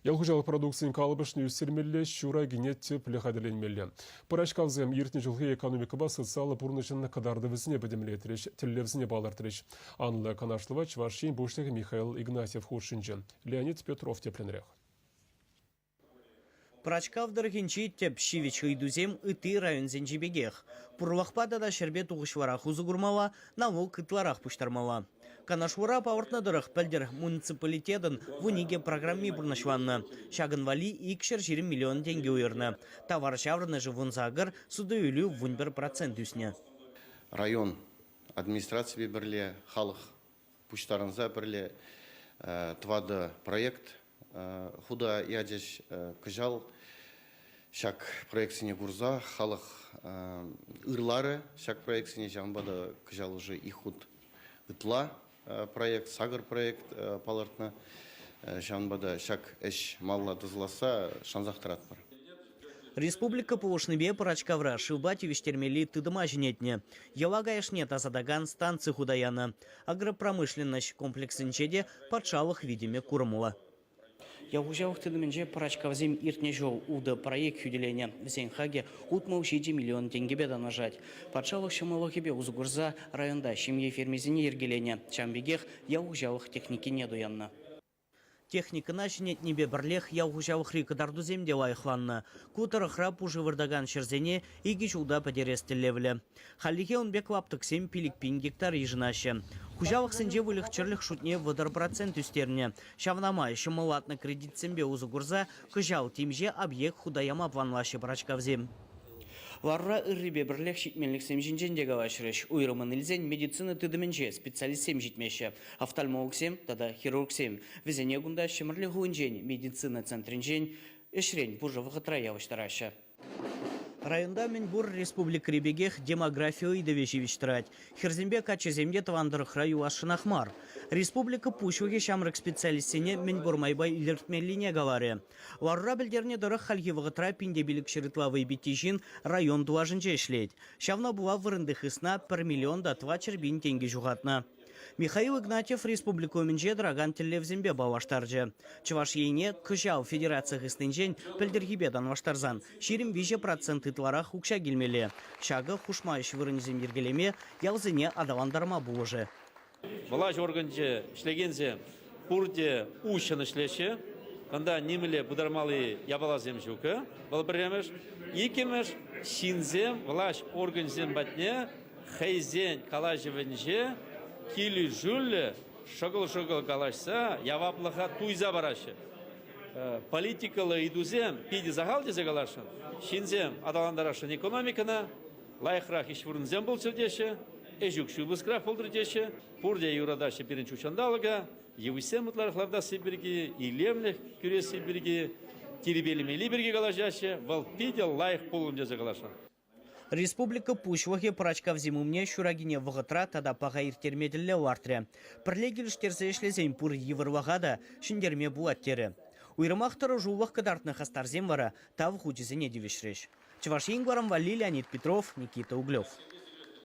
Ялғыжалық продукциян қалыбышын өсірмелі шура генет тепілі қадыленмелі. Пырашқавзым ертіне жылғы экономика ба социалы бұрнышын қадарды візіне бідімлетіріш, тіллевізіне балартырыш. Анлы Канашлыва Чвашин Буштығы Михаил Игнатьев Хушинжин. Леонид Петров тепленірек. Прачкавдар генчи теп щивич идузем ыты район зенжибегех. Пурлахпада да шербет угышварах узугурмала, налог кытларах пуштармала. Канашвара пауыртнадырых пәлдер муниципалитетін вуниге программе бұрнашванны. Шагын вали икшер 20 миллион тенге уйырны. Товар шаврны же вунзагыр суды үлі 1% үсіне. Район администрации бірле, халық пуштарынза бірле твады проект худа ядеш кыжал шак проектсіне гурза халық ырлары шак проектсіне жанбады кыжал уже ихуд ытла проект сагыр проект палартна жанбады шак эш малла дызласа шанзақтырат бар. Республика Пулышныбе Парачкавра шилбати виштермели тыдыма женетне. Елагаешне тазадаган станции худаяна. Агропромышленность комплексенчеде подшалых видиме курмула. Я уже уhtыдымынже Парачкавзем иртне жол уды проект хюделения в Зенхаге утмау 6 миллион тенге беда нажать. Подшалых шамалохебе узгурза районда семье фермезине ергеления. Чамбегех я ужалых техники недуянна. Техника начинет небе барлех яухужавых рикадарду земде лайхланна. Кутары храп уже вырдаган шерзене и гичулда подерестелевле. Халихе он бек лаптык 7 пиликпин гектар ежинаще. Хужавых сенже вылих черлих шутне выдар процент үстерне. Шавнама еще малатна кредит сембе узугурза, кыжал тимже объект худаяма планлаще Парачкавзем. Варра ыррибе бірлек шитменлік семжінжендегі вашырыш. Уйрымын ілзен медицина тыдымынже специалист сем житмеші. Офтальмолог сем, тада хирург сем. Везене гунда шымырлы хуынжен медицина центринжен эшрен бұржы вғытра явыштарашы. Районда Минбур Республика Ребегех демографию и довещевичтрать. Херзембе качеземде тавандырых раю ашынахмар. Республика Пушваге шамрак специалистине Минбур майбай илертмелине говоря. Варра бельдерне дырых хальгивыгытра пиндебилик шеритлавы битижин район дуажынче эшлейт. Шавна була вырындых исна 1 миллион да 2 чербин тенге жугатна. Михаил Игнатьев Республику Минже драган телевзембе баваштарджи. Чуваш ейне кыжал федерация гыстынжен пельдергибедан ваштарзан. Ширим виже проценты тларах укша гельмеле. Шага хушмайш вырынзем ергелеме ялзыне адаландарма буложы. Власть органже шлегензе пурде ущаны шлеше. Канда немеле будармалы ябалазем жука. Балбремеш икемеш шинзем власть органзем батне хайзен калажевенже кили жулле шогыл калашса яваплыха туйза барашы. Политикалы идузем пиди загалде загалашын. Шинзем адаландарашын экономикана лайхрах ишвурнзем был чердеше. Эжук шубыскраф олдырдеше. Пурде юрадаши пиринч учандалыга. Евисем утлархларда сибирги илемлех күрес сибирги тирибелимели бирги галажаше. Вал пиди лайх полумде загалашын. Республика Пушвахе Парачкавземумне шурагине вғытра тада паға иртермеділі лартре. Пірлегіліштерзі ешлезен пұр евірвағада шындерме булаттері. Уйрымақтыры жуылық кадартны хастарзем вара тав худизене девешреш. Чувашин Гварамвали, Леонид Петров, Никита Углев.